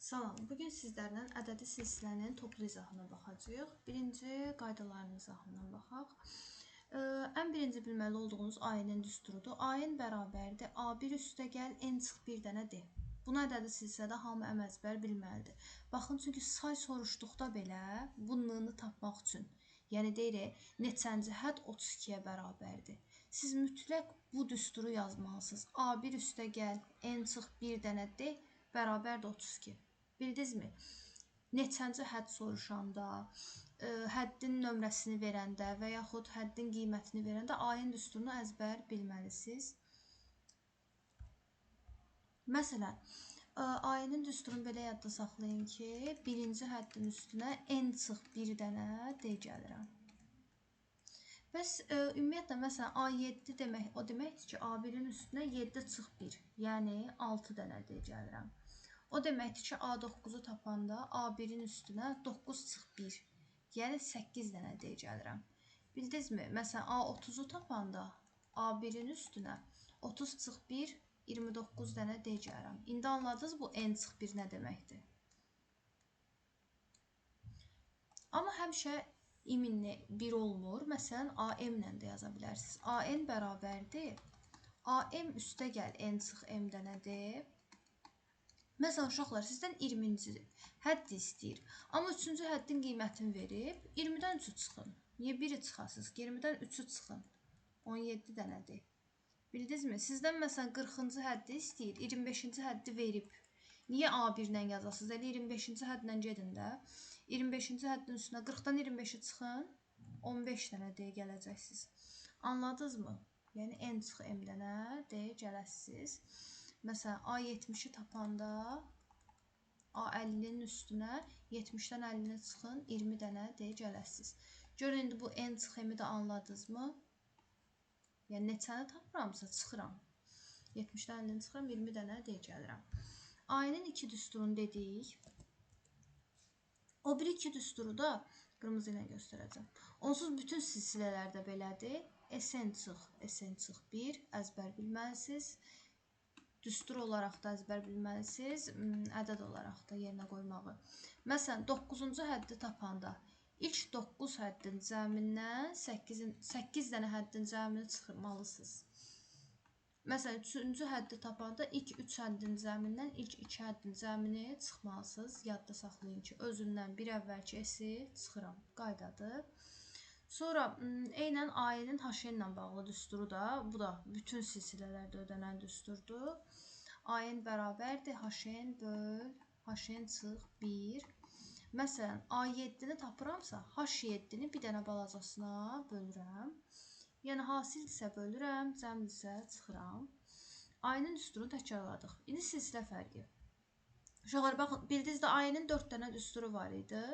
Salam, bugün sizlərlə ədədi silsilənin toplu izahına baxacağıq. Birinci qaydaların izahından baxaq. Ən birinci bilməli olduğunuz ayinin düsturudur. Ayin bərabərdir. A1 üstə gəl, n çıx bir dənə D. Bunu ədədi silsilədə hamı əməzbər bilməlidir. Baxın, çünki say soruşduqda belə bu n-nı tapmaq üçün. Yəni deyirik, neçənci hədd 32-yə bərabərdir. Siz mütləq bu düsturu yazmalısınız. A1 üstə gəl, n çıx bir dənə D bərabərdir 32. Bildinizmi? Neçənci hədd soruşanda, həddin nömrəsini verəndə və yaxud həddin qiymətini verəndə ayin düsturunu əzbər bilməlisiniz. Məsələn, ayinin düsturunu belə yadda saxlayın ki, birinci həddin üstünə n çıx bir dənə D gəlirəm. Bəs ümumiyyətlə, məsələn, A7 demək, o deməkdir ki, A1-in üstünə 7 çıx 1, yəni 6 dənə D gəlirəm. O deməkdir ki, A9-u tapanda A1-in üstünə 9 çıx 1, yəni 8 dənə D gəlirəm. Bildinizmi? Məsələn, A30-u tapanda A1-in üstünə 30 çıx 1, 29 dənə D gəlirəm. İndi anladınız bu n çıx 1 nə deməkdir? Amma həmişə iminli 1 olmur. Məsələn, AM ilə də yaza bilərsiniz. AN bərabərdir. AM üstə gəl n çıx m dənə D. Məsələn, uşaqlar, sizdən 20-ci hədd istəyir. Amma 3-cü həddin qiymətini verib, 20-dən 3-ü çıxın. Niyə 1-i çıxasınız? 20-dən 3-ü çıxın. 17 dənədir. Bildinizmi? Sizdən məsələn 40-cı həddi istəyir, 25-ci həddi verib. Niyə A1 ilə yazasınız? Elə 25-ci həddlə gedin də. 25-ci həddin üstünə 40-dan 25-i çıxın, 15 dənə D gələcəksiniz. Anladınızmı? Yəni n çıx m dənə D gələsiniz. Məsələn, A70-i tapanda A50-nin üstünə 70-dən 50-ni çıxın, 20 dənə D gələsiniz. Görün, indi bu n çıx m-i də anladınızmı? Yəni, neçəni tapıramsa çıxıram. 70-dən 50-ni çıxıram, 20 dənə D gəlirəm. Ayinin 2 düsturunu dedik. O bir 2 düsturu da qırmızı ilə göstərəcəm. Onsuz bütün silsilələrdə belədir. SN çıx 1 əzbər bilməlisiniz. Düstur olaraq da əzbər bilməlisiniz, ədəd olaraq da yerinə qoymağı. Məsələn, 9-cu həddi tapanda ilk 9 həddin cəmindən 8 dənə həddin cəmini çıxırmalısınız. Məsələn, 3-cü həddi tapanda ilk 3 həddin cəmindən ilk 2 həddin cəmini çıxmalısınız. Yadda saxlayın ki, özündən bir əvvəlki S-i çıxıram. Qaydadır. Sonra eynən ayinin HN ilə bağlı düsturu da, bu da bütün silsilələrdə ödənən düsturdur. Ayin bərabərdir HN böl HN çıx 1. Məsələn, A7-ni tapıramsa, H7-ni bir dənə balacasına bölürəm. Yəni, hasildirsə bölürəm, cəmdirsə çıxıram. Ayinin düsturunu təkrarladıq. İndi silsilə fərqi. Uşaqlar, baxın, bildinizdə ayinin 4 dənə düsturu var idi.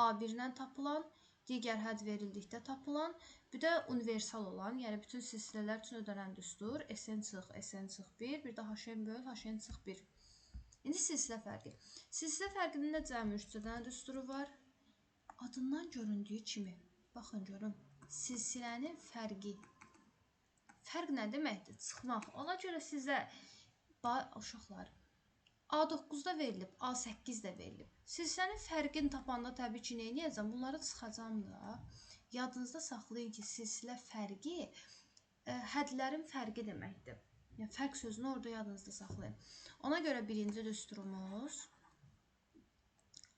A1-dən tapılan, digər hədd verildikdə tapılan, bir də universal olan, yəni bütün silsilələr üçün ödənən düstur, SN çıx 1, bir də HN böl HN çıx 1. İndi silsilə fərqi. Silsilə fərqinin də cəmi 3 dənə düsturu var. Adından göründüyü kimi, baxın görün, silsilənin fərqi. Fərq nə deməkdir? Çıxmaq. Ona görə sizə, uşaqlar, A9-da verilib, A8-də verilib. Silsilənin fərqini tapanda təbii ki, nə edəcəm? Bunları çıxacam da. Yadınızda saxlayın ki, silsilə fərqi həddlərin fərqi deməkdir. Yəni, fərq sözünü orada yadınızda saxlayın. Ona görə birinci düsturumuz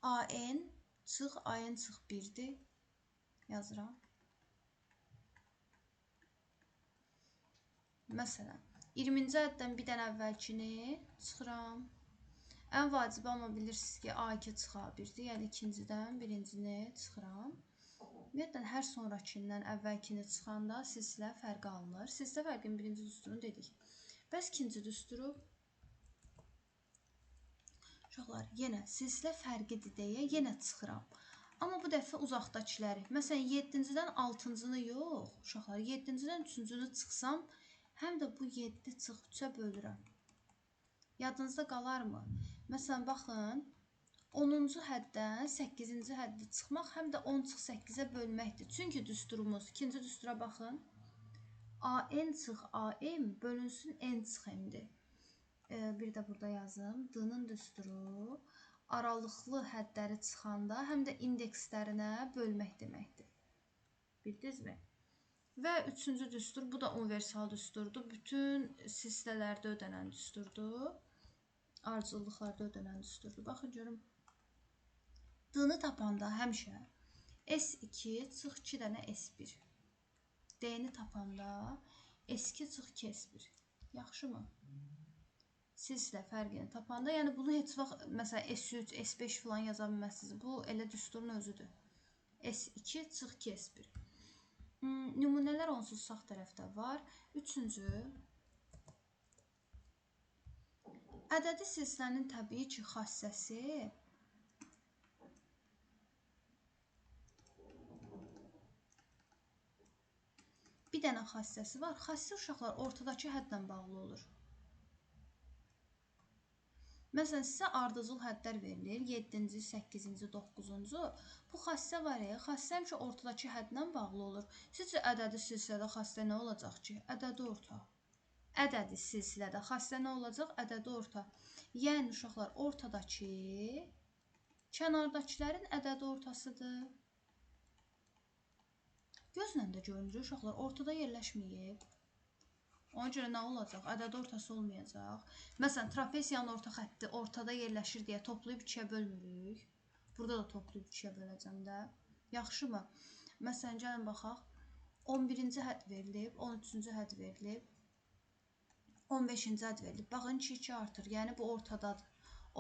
AN çıx 1-dir. Yazıram. Məsələn, 20-ci həddən bir dənə əvvəlkini çıxıram. Ən vacibi amma bilirsiniz ki, A2 çıx A1-dir, yəni ikincidən birincini çıxıram. Ümumiyyətlə, hər sonrakindən əvvəlkini çıxanda silsilə fərqi alınır. Silsilə fərqinin birinci düsturunu dedik. Bəs ikinci düsturu? Uşaqlar, yenə silsilə fərqidir deyə yenə çıxıram. Amma bu dəfə uzaqdakiləri. Məsələn, 7-cidən 6-cını yox, uşaqlar, 7-cidən 3-cünü çıxsam, həm də bu 7 çıx 3-ə bölürəm. Yadınızda qalarmı? Məsələn, baxın, 10-cu həddən 8-ci həddi çıxmaq həm də 10 çıx 8-ə bölməkdir. Çünki düsturumuz, ikinci düstura baxın, AN çıx AM bölünsün N çıx M-dir. Bir də burada yazım. D-nın düsturu aralıqlı hədləri çıxanda həm də indekslərinə bölmək deməkdir. Bildinizmi? Və üçüncü düstur, bu da universal düsturdur. Bütün silsilələrdə ödənən düsturdur. Ardıcıllıqlarda ödənən düsturdur. Baxın görüm. D-ni tapanda həmişə S2 çıx 2 dənə S1. D-ni tapanda S2 çıx 2 S1. Yaxşımı? Silsilə fərqini tapanda, yəni bunu heç vaxt məsələn S3, S5 falan yaza bilməzsiniz. Bu elə düsturun özüdür. S2 çıx 2 S1. Nümunələr onsuz sağ tərəfdə var. Üçüncü, ədədi silsilənin təbii ki xassəsi bir dənə xassəsi var. Xassi uşaqlar ortadakı hədlə bağlı olur. Məsələn, sizə ardıcıl hədlər verilir. 7-ci, 8-ci, 9-cu. Bu xassə var ya, xassə həmişə ortadakı hədlə bağlı olur. Sizcə ədədi silsilədə xassə nə olacaq ki? Ədədi orta. Ədədi silsilədə xassə nə olacaq? Ədədi orta. Yəni, uşaqlar, ortadakı kənardakilərin ədədi ortasıdır. Gözlə də görünür, uşaqlar, ortada yerləşməyib. Ona görə nə olacaq? Ədədi ortası olmayacaq. Məsələn, trapesiyanın orta xətti ortada yerləşir deyə toplayıb 2-yə bölmürük. Burada da toplayıb 2-yə böləcəm də. Yaxşımı? Məsələn, gəlin baxaq. 11-ci hədd verilib, 13-cü hədd verilib, 15-ci hədd verilib. Baxın, 2 artır. Yəni, bu ortadadır.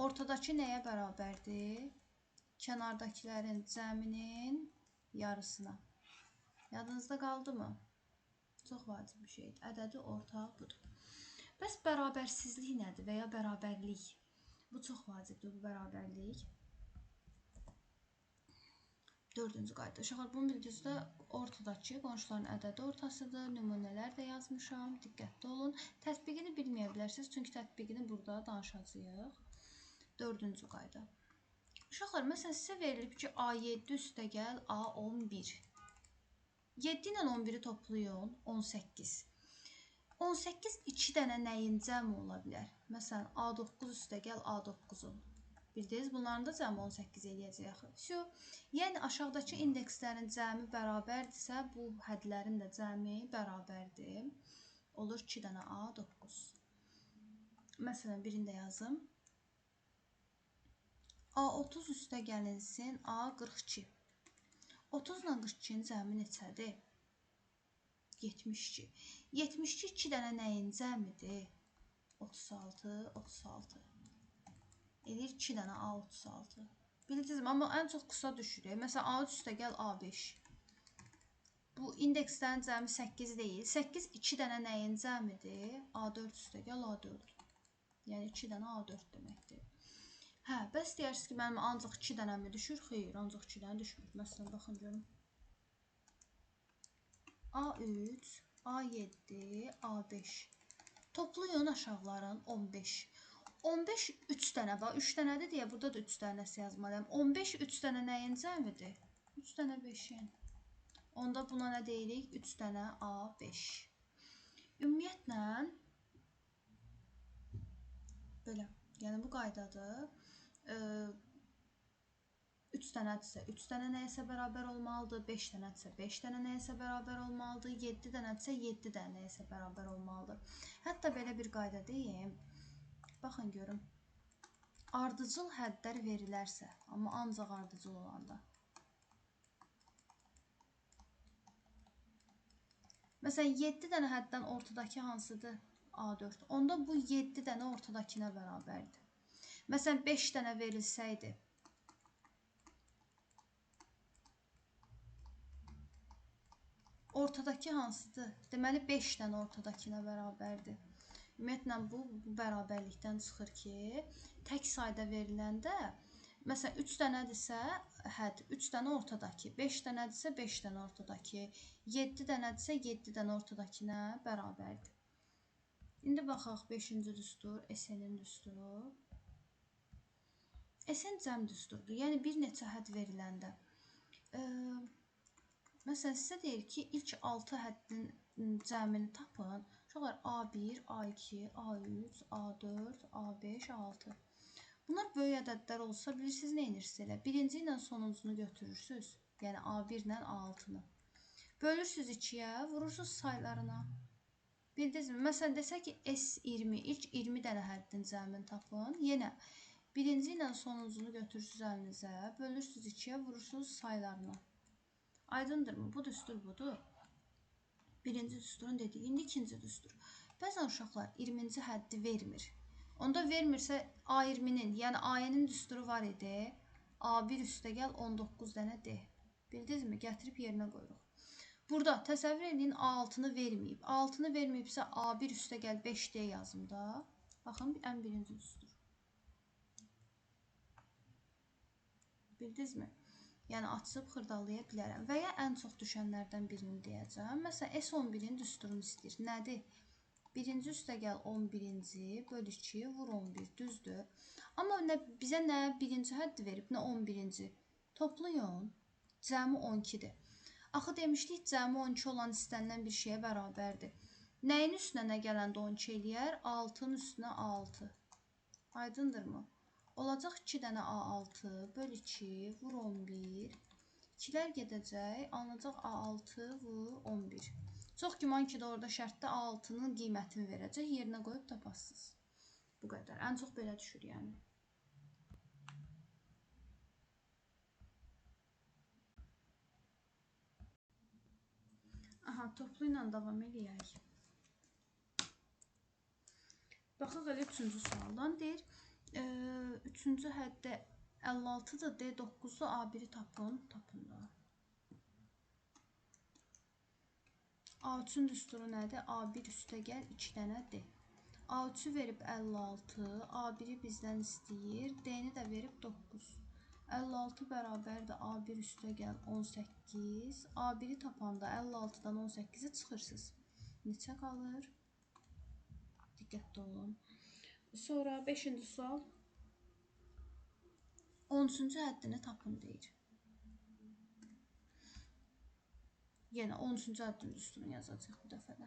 Ortadakı nəyə bərabərdir? Kənardakilərin cəminin yarısına. Yadınızda qaldı mı? Çox vacib bir şeydir. Ədədi orta budur. Bəs bərabərsizlik nədir və ya bərabərlik? Bu çox vacibdir, bu bərabərlik. Dördüncü qayda. Uşaqlar, bunu bildinizdə ortadakı qonşuların ədədi ortasıdır. Nümunələr də yazmışam. Diqqətli olun. Tətbiqini bilməyə bilərsiniz, çünki tətbiqini burada danışacağıq. Dördüncü qayda. Uşaqlar, məsələn, sizə verilib ki, A7 üstəgəl A11. 7 ilə 11-i toplayın, 18. 18 2 dənə nəyin cəmi ola bilər? Məsələn, A9 üstəgəl A9-un. Bildiniz, bunların da cəmi 18 eləyəcək. Yəni, aşağıdakı indekslərin cəmi bərabərdirsə, bu hədlərin də cəmi bərabərdir. Olur 2 dənə A9. Məsələn, birində yazım. A30 üstə gəlinsin A42. 30 ilə 42-nin cəmi neçədir? 72. 72 2 dənə nəyin cəmidir? 36, 36. Edir 2 dənə A36. Bildinizmi? Amma ən çox qısa düşürük. Məsələn, A3 üstəgəl A5. Bu indekslərin cəmi 8 deyil. 8 2 dənə nəyin cəmidir? A4 üstəgəl A4. Yəni 2 dənə A4 deməkdir. Hə, bəs deyirsiniz ki, mənim ancaq 2 dənə mi düşür? Xeyr, ancaq 2 dənə düşmür. Məsələn, baxın görün. A3, A7, A5. Toplayın aşağıların 15. 15 3 dənə var. 3 dənədir deyə burada da 3 dənəsi yazmalıyam. 15 3 dənə nəyin cəmidir? 3 dənə 5-in. Onda buna nə deyirik? 3 dənə A5. Ümumiyyətlə, belə. Yəni, bu qaydadır. 3 dənədirsə 3 dənə nəyəsə bərabər olmalıdır, 5 dənədirsə 5 dənə nəyəsə bərabər olmalıdır, 7 dənədirsə 7 dənə nəyəsə bərabər olmalıdır. Hətta belə bir qayda deyim. Baxın görüm. Ardıcıl hədlər verilərsə, amma ancaq ardıcıl olanda. Məsələn, 7 dənə həddən ortadakı hansıdır? A4. Onda bu 7 dənə ortadakına bərabərdir. Məsələn, 5 dənə verilsəydi, ortadakı hansıdır? Deməli, 5 dənə ortadakına bərabərdir. Ümumiyyətlə, bu bərabərlikdən çıxır ki, tək sayda veriləndə, məsələn, 3 dənədirsə, hədd, 3 dənə ortadakı, 5 dənədirsə, 5 dənə ortadakı, 7 dənədirsə, 7 dənə ortadakına bərabərdir. İndi baxaq 5-ci düstur, SN-in düsturu. SN cəm düsturdur, yəni bir neçə hədd veriləndə. Məsələn, sizə deyir ki, ilk 6 həddin cəmini tapın. Uşaqlar A1, A2, A3, A4, A5, A6. Bunlar böyük ədədlər olsa, bilirsiniz nə edirsiniz elə? Birinci ilə sonuncunu götürürsünüz. Yəni A1 ilə A6-nı. Bölürsünüz 2-yə, vurursunuz saylarına. Bildinizmi? Məsələn, desək ki, S20, ilk 20 dənə həddin cəmini tapın. Yenə birinci ilə sonuncunu götürürsünüz əlinizə, bölürsünüz 2-yə, vurursunuz saylarına. Aydındırmı? Bu düstur budur. Birinci düsturun dediyi. İndi ikinci düstur. Bəzən uşaqlar 20-ci həddi vermir. Onda vermirsə A20-nin, yəni AY-nin düsturu var idi. A1 üstəgəl 19 dənə D. Bildinizmi? Gətirib yerinə qoyuruq. Burada təsəvvür edin A6-nı verməyib. A6-nı verməyibsə A1 üstəgəl 5D yazım da. Baxın, ən birinci düstur. Bildinizmi? Yəni açıb xırdalaya bilərəm. Və ya ən çox düşənlərdən birini deyəcəm. Məsələn, S11-in düsturunu istəyir. Nədir? Birinci üstəgəl 11-ci, böl 2, vur 11, düzdür. Amma bizə nə birinci həddi verib, nə 11-ci. Toplayın, cəmi 12-dir. Axı demişdik, cəmi 12 olan istənilən bir şeyə bərabərdir. Nəyin üstünə nə gələndə 12 eləyər? 6-nın üstünə A6. Aydındırmı? Olacaq 2 dənə A6, böl 2, vur 11. 2-lər gedəcək, alınacaq A6, vur 11. Çox güman ki, də orada şərtdə A6-nın qiymətini verəcək, yerinə qoyub tapasınız. Bu qədər. Ən çox belə düşür, yəni. Aha, toplu ilə davam edək. Baxaq elə 3-cü sualdan deyir. 3-cü həddə 56-dır, D9-da A1-i tapın. Tapın da. A3-ün düsturu nədir? A1 üstəgəl 2 dənə D. A3-ü verib 56, A1-i bizdən istəyir, D-ni də verib 9. 56 bərabərdir A1 üstəgəl 18. A1-i tapanda 56-dan 18-i çıxırsınız. Neçə qalır? Diqqətli olun. Sonra 5-ci sual. 13-cü həddini tapın deyir. Yenə 13-cü həddin düsturunu yazacaq bu dəfədə.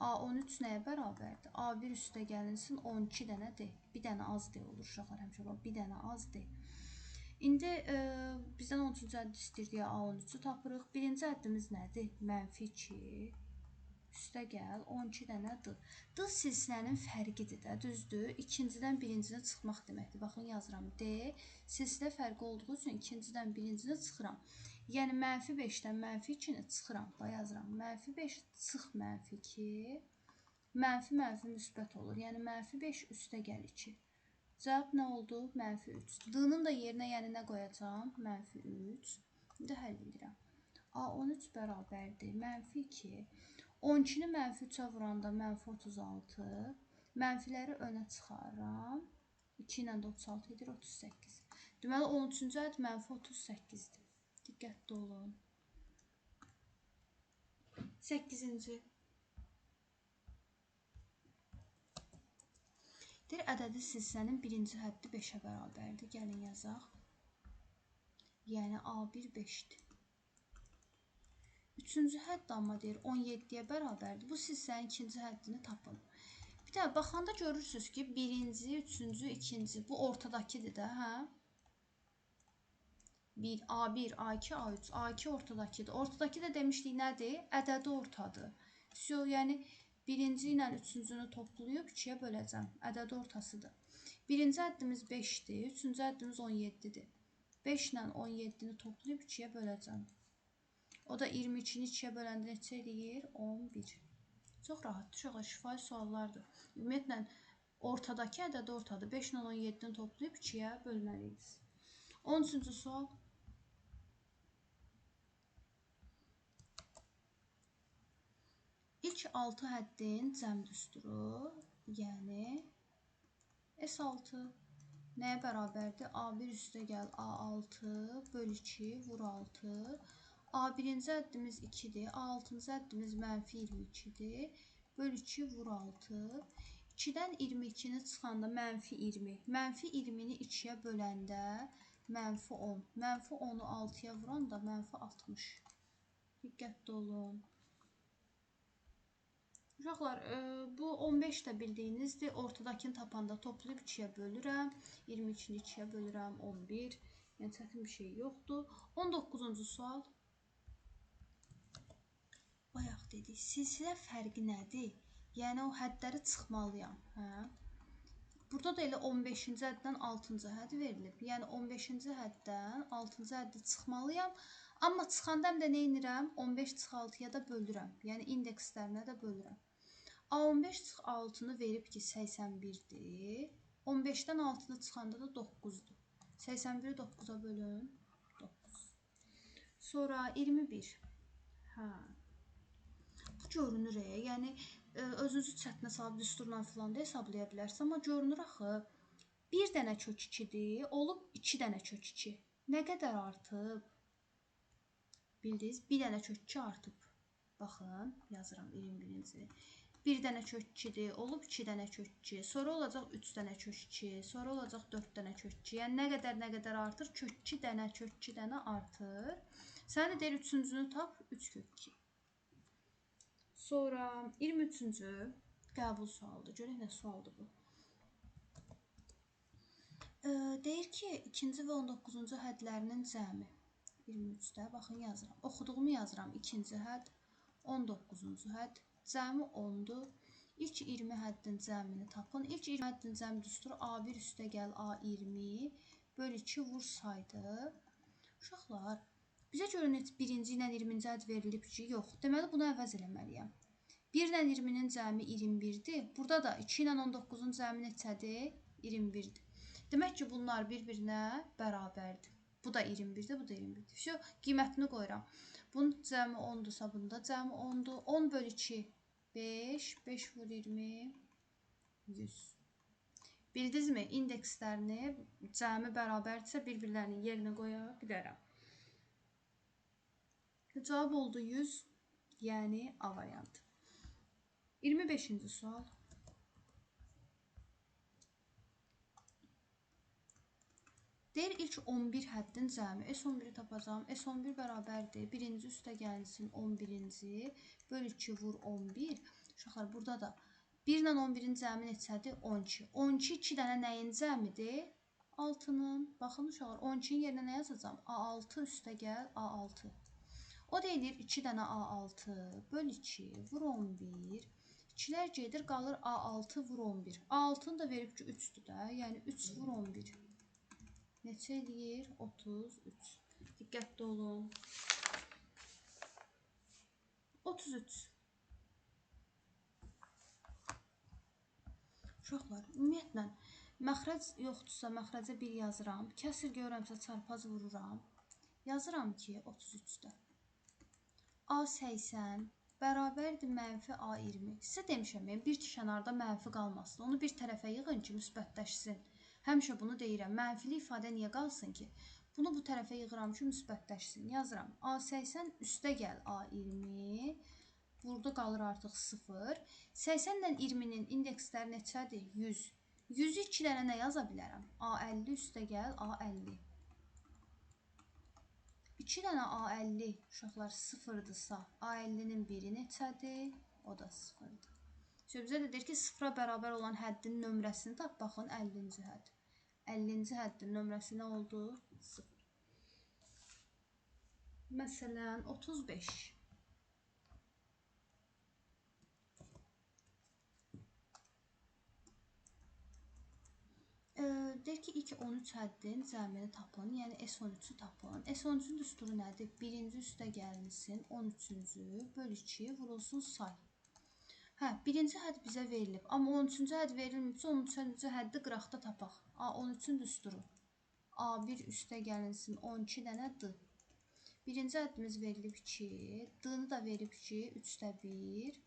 A13 nəyə bərabərdir? A1 üstəgəlinsin 12 dənə D. Bir dənə az D olur uşaqlar həmişə. Bir dənə az D. İndi bizdən 13-cü həddi istəyir deyə A13-ü tapırıq. Birinci həddimiz nədir? Mənfi 2 üstəgəl 12 dənə D. D silsilənin fərqidir də, düzdür? İkincidən birincinə çıxmaq deməkdir. Baxın, yazıram. D silsilə fərqi olduğu üçün ikincidən birincinə çıxıram. Yəni, mənfi 5-dən mənfi 2-ni çıxıram. Yazıram. Mənfi 5 çıx mənfi 2. Mənfi mənfi müsbət olur. Yəni, mənfi 5 üstəgəl 2. Cavab nə oldu? Mənfi 3. D-nın da yerinə yəni nə qoyacam? Mənfi 3. İndi həll edirəm. A13 bərabərdir. Mənfi 2. 12-ni mənfi 3-ə vuranda mənfi 36. Mənfiləri önə çıxarıram. 2 ilə də 36 edir 38. Deməli, 13-cü hədd mənfi 38-dir. Diqqətli olun. 8-ci. Deyir, ədədi silsilənin birinci həddi 5-ə bərabərdir. Gəlin yazaq. Yəni, A1 5-dir. Üçüncü hədd amma deyir 17-yə bərabərdir. Bu silsilənin ikinci həddini tapın. Bir də baxanda görürsünüz ki, birinci, üçüncü, ikinci. Bu ortadakidir də, hə? A1, A2, A3. A2 ortadakidir. Ortadaki də demişdik nədir? Ədədi ortadır. Yəni, birinci ilə üçüncünü toplayıb 2-yə böləcəm. Ədədi ortasıdır. Birinci həddimiz 5-dir. Üçüncü həddimiz 17-dir. 5 ilə 17-ni toplayıb 2-yə böləcəm. O da 22-ni 2-yə böləndə neçə eləyir? 11. Çox rahat, uşaqlar, şifahi suallardır. Ümumiyyətlə, ortadakı ədədi ortadır. 5 ilə 17-ni toplayıb 2-yə bölməliyik. 13-cü sual. İlk 6 həddin cəm düsturu, yəni S6 nəyə bərabərdir? A1 üstəgəl A6 böl 2 vur 6. A1-ci həddimiz 2-dir. A6-cı həddimiz mənfi 22-dir. Böl 2 vur 6. 2-dən 22-ni çıxanda mənfi 20. Mənfi 20-ni 2-yə böləndə mənfi 10. Mənfi 10-u 6-ya vuranda mənfi 60. Diqqətli olun. Uşaqlar, bu 15 də bildiyinizdir. Ortadakını tapanda toplayıb 2-yə bölürəm. 22-ni 2-yə bölürəm, 11. Yəni çətin bir şey yoxdur. 19-cu sual. Bayaq dedik, silsilə fərqi nədir? Yəni o hədləri çıxmalıyam, hə? Burada da elə 15-ci həddən 6-cı hədd verilib. Yəni 15-ci həddən 6-cı həddi çıxmalıyam. Amma çıxanda həm də nə edirəm? 15 çıx 6-ya da bölürəm. Yəni indekslərinə də bölürəm. A15 çıx 6-nı verib ki 81-dir. 15-dən 6-da çıxanda da 9-dur. 81-i 9-a bölün. 9. Sonra 21. Hə. Bu görünür, yəni özünüzü çətinə salıb düsturla filan da hesablaya bilərsiniz, amma görünür axı 1 dənə kök 2-dir, olub 2 dənə kök 2. Nə qədər artıb? Bildiniz, 1 dənə kök 2 artıb. Baxın, yazıram 21-ci. 1 dənə kök 2-dir, olub 2 dənə kök 2. Sonra olacaq 3 dənə kök 2, sonra olacaq 4 dənə kök 2. Yəni nə qədər artır? Kök 2 dənə artır. Sən də deyir 3-cünü tap, 3 kök 2. Sonra 23-cü qəbul sualıdır. Görək nə sualdır bu. Deyir ki, 2-ci və 19-cu hədlərinin cəmi. 23-də, baxın yazıram. Oxuduğumu yazıram. 2-ci hədd, 19-cu hədd, cəmi 10-dur. İlk 20 həddin cəmini tapın. İlk 20 həddin cəmi düsturu A1 üstə gəl A20 bölü 2 vur saydı. Uşaqlar, bizə görə net 1-ci ilə 20-ci hədd verilib ki, yox. Deməli, bunu əvəz eləməliyəm. 1 ilə 20-nin cəmi 21-dir. Burada da 2 ilə 19-un cəmi neçədir? 21-dir. Demək ki, bunlar bir-birinə bərabərdir. Bu da 21-dir, bu da 21-dir. Şu, qiymətini qoyuram. Bunun cəmi 10-dursa, bunda cəmi 10-dur. 10 bölü 2, 5. 5 vur 20, 100. Bildinizmi? İndekslərini cəmi bərabərdirsə, bir-birlərinin yerinə qoya bilərəm. Cavab oldu 100, yəni A variantı. 25-ci sual. Deyir, ilk 11 həddin cəmi. S11-i tapacağım. S11 bərabərdir. Birinci üstə gəlsin 11-ci. Bölü 2 vur 11. Uşaqlar, burada da 1 ilə 11-in cəmi neçədir? 12. 12 2 dənə nəyin cəmidir? 6-nın. Baxın, uşaqlar, 12-nin yerinə nə yazacağım? A6 üstə gəl A6. O deyilir 2 dənə A6 bölü 2 vur 11. 2-lər gedir, qalır A6 vur 11. A6-nı da verib ki 3-dür də. Yəni 3 vur 11. Neçə eləyir? 33. Diqqətli olun. 33. Uşaqlar, ümumiyyətlə, məxrəc yoxdursa, məxrəcə 1 yazıram. Kəsir görürəmsə, çarpaz vururam. Yazıram ki, 33-də. A80 bərabərdir mənfi A20. Sizə demişəm, bir kənarda mənfi qalmasın. Onu bir tərəfə yığın ki, müsbətləşsin. Həmişə bunu deyirəm. Mənfili ifadə niyə qalsın ki? Bunu bu tərəfə yığıram ki, müsbətləşsin. Yazıram. A80 üstə gəl A20. Burada qalır artıq 0. 80 ilə 20-nin indeksləri neçədir? 100. 100-ü 2 dənə nə yaza bilərəm? A50 üstə gəl A50. 2 dənə A50 uşaqlar 0-dırsa, A50-nin biri neçədir? O da 0-dır. Bizə də deyir ki, 0-a bərabər olan həddin nömrəsini tap. Baxın, 50-ci hədd. 50-ci həddin nömrəsi nə oldu? 0. Məsələn, 35. Deyir ki, ilk 13 həddin cəmini tapın, yəni S13-ü tapın. S13-ün düsturu nədir? Birinci üstə gəlinsin, 13-cü bölü 2 vurulsun say. Hə, birinci hədd bizə verilib, amma 13-cü hədd verilməyibsə, 13-cü həddi qıraqda tapaq. A13-ün düsturu. A1 üstə gəlinsin, 12 dənə D. Birinci həddimiz verilib 2, D-nı da verib ki, 3-də 1.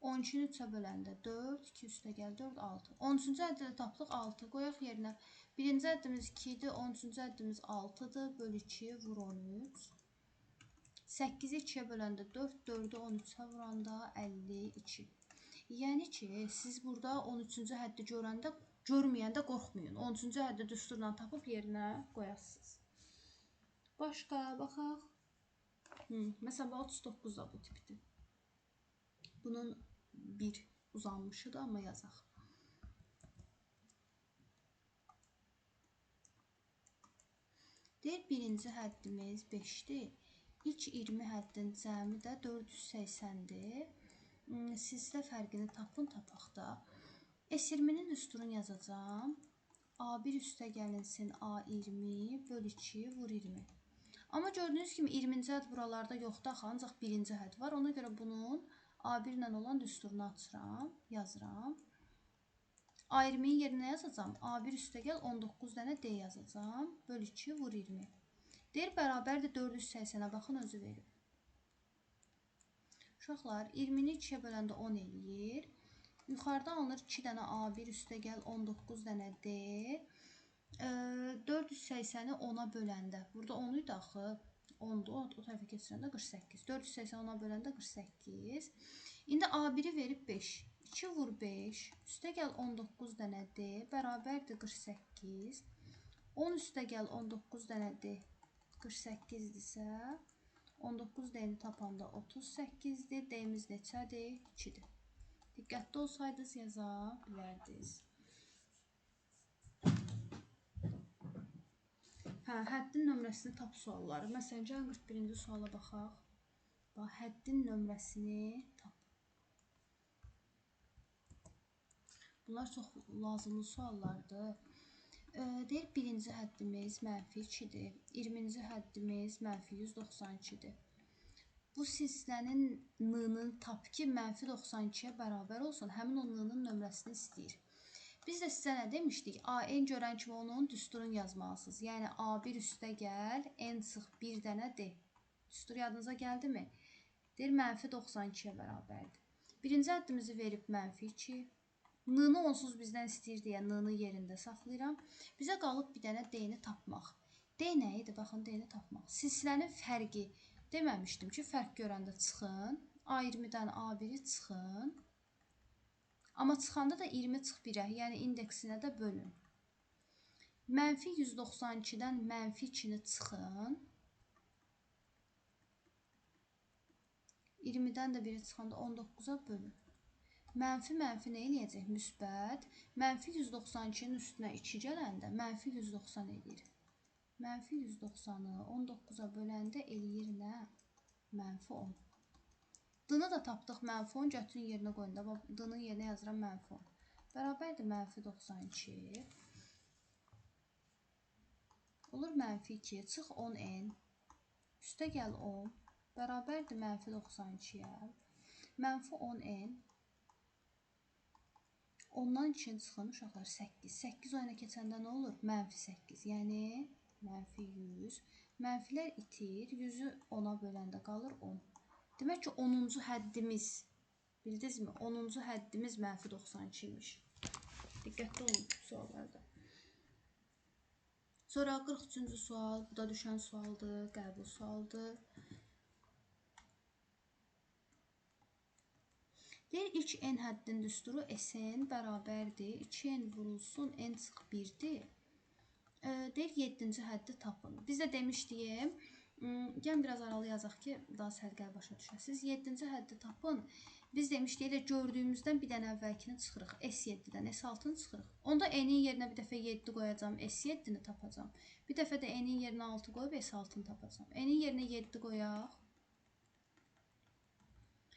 12-ni 3-ə böləndə 4, 2 üstə gəl 4, 6. 13-cü həddi də tapdıq 6. Qoyaq yerinə. Birinci həddimiz 2 idi, 13-cü həddimiz 6-dır. Bölü 2 vur 13. 8-i 2-yə böləndə 4, 4-ü 13-ə vuranda 52. Yəni ki, siz burada 13-cü həddi görməyəndə qorxmayın. 13-cü həddi düsturla tapıb yerinə qoyasınız. Başqa, baxaq. Məsələn, 39 da bu tipdir. Bunun bir uzanmışıdır, amma yazaq. Deyir, birinci həddimiz 5-dir. İlk 20 həddin cəmi də 480-dir. Sizdə fərqini tapın, tapaq da. S20-nin üstürünü yazacağım. A1 üstə gəlinsin A20 böl 2 vur 20. Amma gördüyünüz kimi 20-ci hədd buralarda yoxdur axı, ancaq birinci hədd var. Ona görə bunun A1 ilə olan düsturunu açıram, yazıram. A20-nin yerinə yazacağım. A1 üstə gəl 19 dənə D yazacağım. Böl 2 vur 20. Deyir, bərabərdir 480-ə baxın özü verir. Uşaqlar, 20-ni 2-yə böləndə 10 eləyir. Yuxarıda alınır 2 dənə A1 üstə gəl 19 dənə D. 480-i 10-a böləndə, burada 10 idi axı, 10-dur, o tərəfə keçirəndə 48. 480 10-a böləndə 48. İndi A1-i verib 5. 2 vur 5, üstə gəl 19 dənə D, bərabərdir 48. 10 üstə gəl 19 dənə D, 48-dirsə, 19 D-ni tapanda 38-dir, D-miz neçədir? 2-dir. Diqqətli olsaydınız yaza bilərdiniz. Həddin nömrəsini tap sualları. Məsələn, gəlin 41-ci suala baxaq. Bax, həddin nömrəsini tap. Bunlar çox lazımlı suallardır. Deyir, birinci həddimiz -2-dir. 20-ci həddimiz -192-dir. Bu silsilənin n-nı tap ki, -92-yə bərabər olsun. Həmin o n-nın nömrəsini istəyir. Biz də sizə nə demişdik? AN görən kimi onun düsturunu yazmalısınız. Yəni A1 üstə gəl, N çıx 1 dənə D. Düstur yadınıza gəldi mi? Deyir, -92-yə bərabərdir. Birinci həddimizi verib -2. N-nı onsuz bizdən istəyir deyə n-nı yerində saxlayıram. Bizə qalıb bir dənə D-ni tapmaq. D nə idi? Baxın, D-ni tapmaq. Silsilənin fərqi deməmişdim ki, fərq görəndə çıxın. A20-dən A1-i çıxın. Amma çıxanda da 20 çıx 1-ə, yəni indeksinə də bölün. -192-dən -2-ni çıxın. 20-dən də 1-i çıxanda 19-a bölün. Mənfi nə eləyəcək? Müsbət. -192-nin üstünə 2 gələndə -190 eləyir. -190-ı 19-a böləndə eləyir nə? -10. D-nı da tapdıq, -10 gətirin yerinə qoyun da. D-nın yerinə yazıram -10. Bərabərdir -92. Olur -2, çıx 10n. Üstə gəl 10. Bərabərdir -92-yə. -10n. 10-dan 2-ni çıxın uşaqlar 8. 8 o yana keçəndə nə olur? -8. Yəni -100. Mənfilər itir. 100-ü 10-a böləndə qalır 10. Demək ki, 10-cu həddimiz, bildinizmi? 10-cu həddimiz -92 imiş. Diqqətli olun suallarda. Sonra 43-cü sual, bu da düşən sualdır, qəbul sualdır. Deyir, ilk n həddin düsturu Sn bərabərdir. 2n vurulsun, n çıx 1-dir. Deyir, 7-ci həddi tapın. Biz də demişdik, gəlin biraz aralı yazaq ki, daha sərgəl başa düşəsiniz. 7-ci həddi tapın. Biz demişdik, elə gördüyümüzdən bir dənə əvvəlkini çıxırıq. S7-dən S6-nı çıxırıq. Onda n-in yerinə bir dəfə 7 qoyacam, S7-ni tapacam. Bir dəfə də n-in yerinə 6 qoyub S6-nı tapacam. N-in yerinə 7 qoyaq.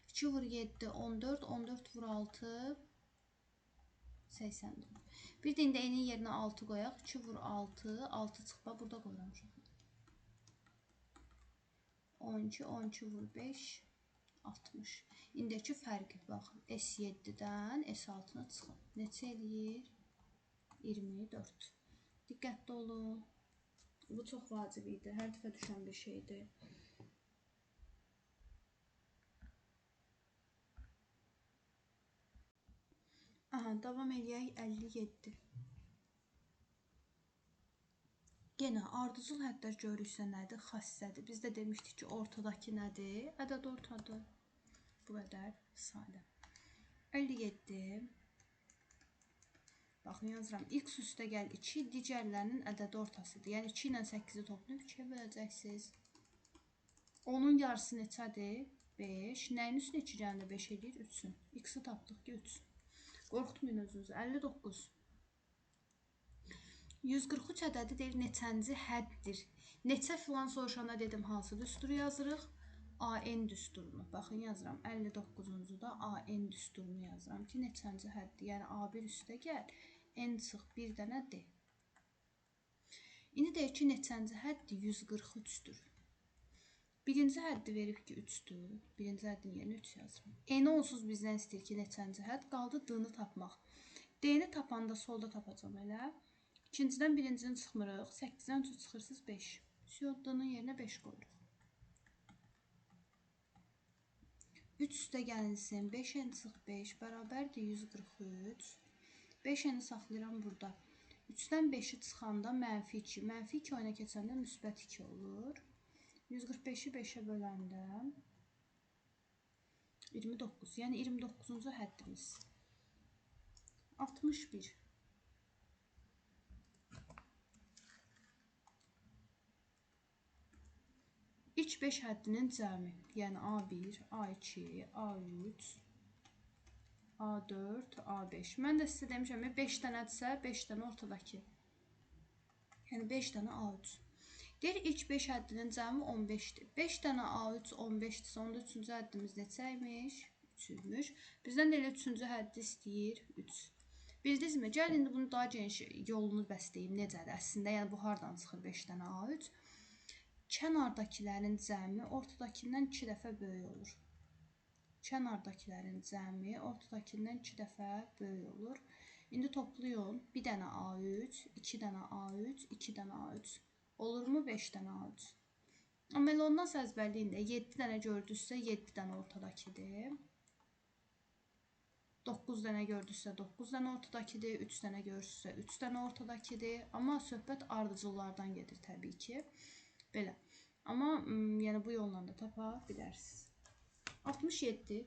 2 vur 7, 14, 14 vur 6, 84. Bir də indi n-in yerinə 6 qoyaq. 2 vur 6, 6 çıxba burada qoyuram. 12, 12 vur 5, 60. İndiki fərqi baxın. S7-dən S6-na çıxın. Neçə eləyir? 24. Diqqətli olun. Bu çox vacib idi. Hər dəfə düşən bir şeydir. Aha, davam eləyək 57. Yenə ardıcıl hədlər görürsə nədir? Xassədir. Biz də demişdik ki, ortadakı nədir? Ədəd ortadır. Bu qədər sadə. 57. Baxın, yazıram. X üstə gəl 2 digərlərinin ədəd ortasıdır. Yəni 2 ilə 8-i toplayıb 2-yə böləcəksiniz. Onun yarısı neçədir? 5. Nəyin üstünə 2 gəndə 5 edir? 3-ün. X-i tapdıq ki, 3. Qorxutmayın özünüzü. 59. 143 ədədi deyir neçənci həddir? Neçə filan soruşanda dedim hansı düsturu yazırıq? AN düsturunu. Baxın yazıram. 59-cu da AN düsturunu yazıram ki, neçənci həddir? Yəni A1 üstə gəl, N çıx bir dənə D. İndi deyir ki, neçənci həddir? 143-dür. Birinci həddi verib ki, 3-dür. Birinci həddin yerinə 3 yazıram. N onsuz bizdən istəyir ki, neçənci hədd? Qaldı D-ni tapmaq. D-ni tapanda solda tapacam elə. İkincidən birincini çıxmırıq. 8-dən 3 çıxırsınız 5. D-nin yerinə 5 qoyuruq. 3 üstə gəlinsin. 5-ən çıx 5 bərabərdir 143. 5-əni saxlayıram burada. 3-dən 5-i çıxanda mənfi 2. Mənfi 2 oyuna keçəndə müsbət 2 olur. 145-i 5-ə böləndə 29. Yəni 29-cu həddimiz. 61. İlk 5 həddinin cəmi. Yəni A1, A2, A3, A4, A5. Mən də sizə demişəm, 5 dənədirsə, 5 dənə ortadakı. Yəni 5 dənə A3. Deyir, ilk 5 həddinin cəmi 15-dir. 5 dənə A3 15-dirsə, onda 3-cü həddimiz neçəymiş? 3-müş. Bizdən də elə 3-cü həddi istəyir 3. Bildinizmi? Gəlin, indi bunu daha geniş yolunu bəsləyim. Necədir? Əslində, yəni bu hardan çıxır 5 dənə A3? Kənardakilərin cəmi ortadakindən 2 dəfə böyük olur. Kənardakilərin cəmi ortadakindən 2 dəfə böyük olur. İndi toplayın. 1 dənə A3, 2 dənə A3, 2 dənə A3. Olurmu 5 dənə A3? Amma elə ondan əzbərləyin də 7 dənə gördünüzsə 7 dənə ortadakidir. 9 dənə gördünüzsə 9 dənə ortadakidir. 3 dənə görürsünüzsə 3 dənə ortadakidir. Amma söhbət ardıcıllardan gedir təbii ki. Belə. Amma yəni bu yolla da tapa bilərsiniz. 67.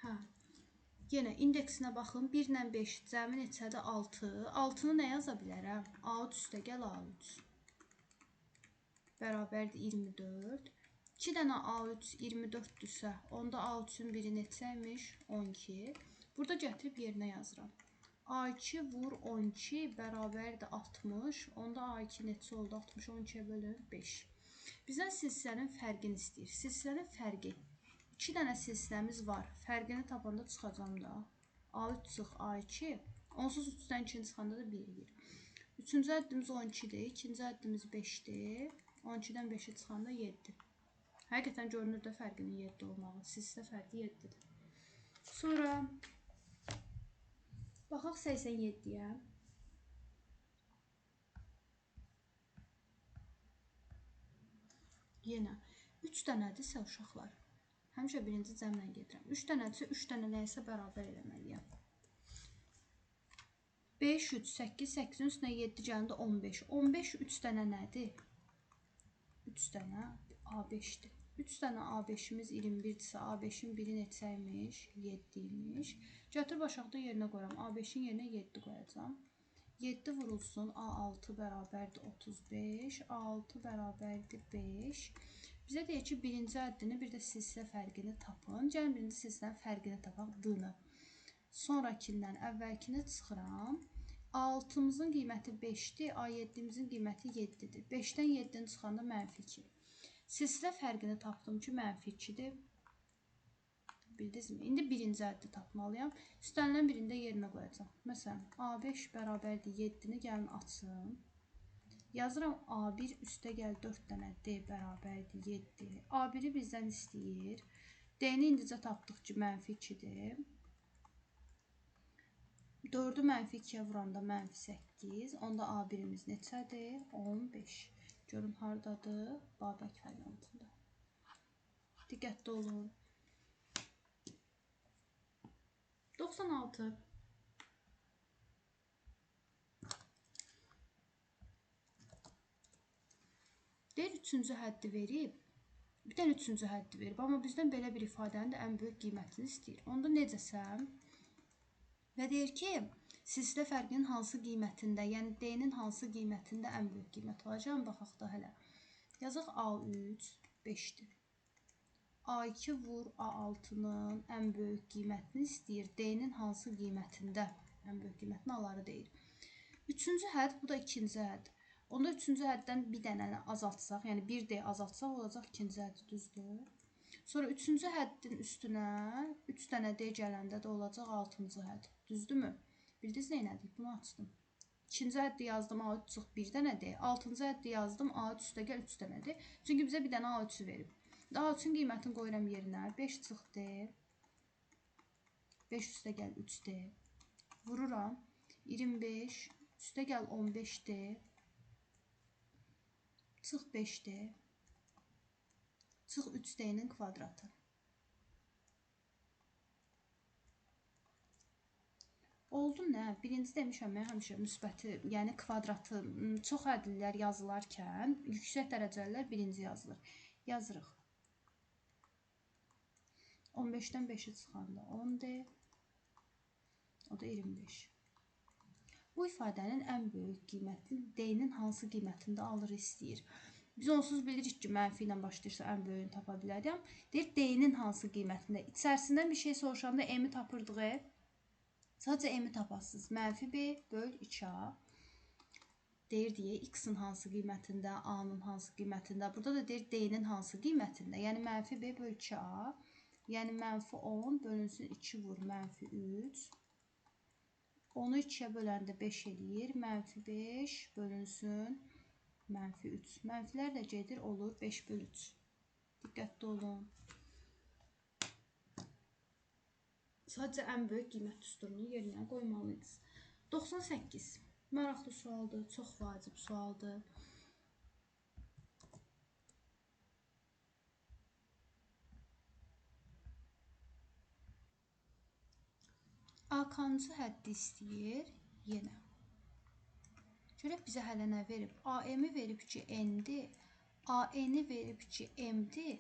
Hə. Yenə indeksinə baxın. 1 ilə 5 cəmi neçədir? 6. 6-nı nə yaza bilərəm? A3 üstə gəl A3. Bərabərdir 24. 2 dənə A3 24-dürsə, onda A3-ün biri neçəymiş? 12. Burada gətirib yerinə yazıram. A2 vur 12 bərabərdir 60. Onda A2 neçə oldu? 60 12-yə bölün 5. Bizdən silsilənin fərqini istəyir. Silsilənin fərqi. 2 dənə silsiləmiz var. Fərqini tapanda çıxacam da. A3 çıx A2. Onsuz 3-dən 2-ni çıxanda da 1 edir. 3-cü həddimiz 12-dir. 2-ci həddimiz 5-dir. 12-dən 5-i çıxanda 7. Həqiqətən görünür də fərqinin 7 olmağı. Silsilə fərqi 7-dir. Sonra baxaq 87-yə. Yenə 3 dənədirsə uşaqlar. Həmişə birinci cəmlə gedirəm. 3 dənədirsə 3 dənə nəyisə bərabər eləməliyəm. 5, 3, 8, 8-in üstünə 7 gəndə 15. 15 3 dənə nədir? 3 dənə A5-dir. 3 dənə A5-imiz 21-dirsə, A5-in biri neçəymiş? 7-ymiş. Gətirib aşağıda yerinə qoyuram. A5-in yerinə 7 qoyacam. 7 vurulsun. A6 bərabərdir 35. A6 bərabərdir 5. Bizə deyir ki, birinci həddini, bir də silsilə fərqini tapın. Gəlin, birinci silsilənin fərqini tapaq, D-ni. Sonrakindən əvvəlkinə çıxıram. A6-mızın qiyməti 5-dir, A7-mizin qiyməti 7-dir. 5-dən 7-ni çıxanda mənfi 2. Silsilə fərqini tapdım ki, mənfi 2-dir. Bildinizmi? İndi birinci həddi tapmalıyam. Üstənilən birində yerinə qoyacam. Məsələn, A5 bərabərdir 7-ni gəlin açın. Yazıram A1 üstə gəl 4 dənə D bərabərdir 7. A1-i bizdən istəyir. D-ni indicə tapdıq ki, mənfi 2-dir. 4-ü mənfi 2-yə vuranda mənfi 8. Onda A1-imiz neçədir? 15. Görün, haradadır? Babək variantında. Diqqətli olun. 96. Deyir, 3-cü həddi verib. Bir dənə 3-cü həddi verib. Amma bizdən belə bir ifadənin də ən böyük qiymətini istəyir. Onda necəsə? Və deyir ki, Silsilə fərqinin hansı qiymətində, yəni D-nin hansı qiymətində ən böyük qiymət alacağım? Baxaq da hələ. Yazaq A3 5-dir. A2 vur A6-nın ən böyük qiymətini istəyir. D-nin hansı qiymətində ən böyük qiymətini aları deyir. Üçüncü hədd, bu da ikinci hədd. Onda üçüncü həddən bir dənəni azaltsaq, yəni 1D azaltsaq olacaq ikinci hədd, düzdür. Sonra üçüncü həddin üstünə 3 dənə D gələndə də olacaq 6-cı hədd, düzdürmü? Bildiniz nə elədik? Bunu açdım. İkinci həddi yazdım A3 çıx 1 dənədir. 6-cı həddi yazdım A3 üstə gəl 3 dənədir. Çünki bizə bir dənə A3 verib. A3-ün qiymətini qoyuram yerinə. 5 çıx D. 5 üstə gəl 3D. Vururam. 25 üstə gəl 15D. Çıx 5D. Çıx 3D-nin kvadratı. Oldu nə? Birinci demişəm mən həmişə müsbəti, yəni kvadratı çox ədlilər yazılarkən yüksək dərəcəlilər birinci yazılır. Yazırıq. 15-dən 5-i çıxanda 10D, o da 25. Bu ifadənin ən böyük qiyməti D-nin hansı qiymətində alır istəyir. Biz onsuz bilirik ki, mənfi ilə başlayırsa ən böyüyünü tapa bilərəm. Deyir D-nin hansı qiymətində. İçərisindən bir şey soruşanda M-i tapırdıq. Sadəcə M-i tapasınız. Mənfi B böl 2A. Deyir deyə X-in hansı qiymətində, A-nın hansı qiymətində. Burada da deyir D-nin hansı qiymətində. Yəni mənfi B böl 2A. Yəni mənfi 10 bölünsün 2 vur mənfi 3. 10-u 2-yə böləndə 5 eləyir. Mənfi 5 bölünsün mənfi 3. Mənfilər də gedir, olur 5 böl 3. Diqqətli olun. Sadəcə ən böyük qiymət düsturunu yerinə qoymalıyız. 98. Maraqlı sualdır, çox vacib sualdır. AK-cı həddi istəyir yenə. Görək bizə hələ nə verib? AM-i verib ki N-dir, AN-i verib ki M-dir,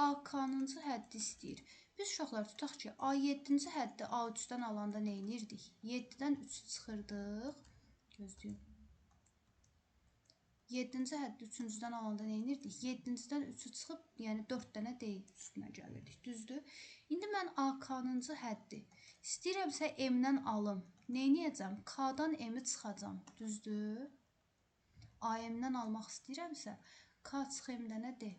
AK-cı həddi istəyir. Biz uşaqlar tutaq ki, A7-ci həddi A3-dən alanda nə edirdik? 7-dən 3 çıxırdıq. Gözləyin. 7-ci həddi 3-cüdən alanda nə edirdik? 7-cidən 3-ü çıxıb, yəni 4 dənə D üstünə gəlirdik. Düzdür? İndi mən AK-cı həddi istəyirəmsə M-dən alım. Nə edəcəm? K-dan M-i çıxacam. Düzdür? AM-dən almaq istəyirəmsə K çıx M-dənə D.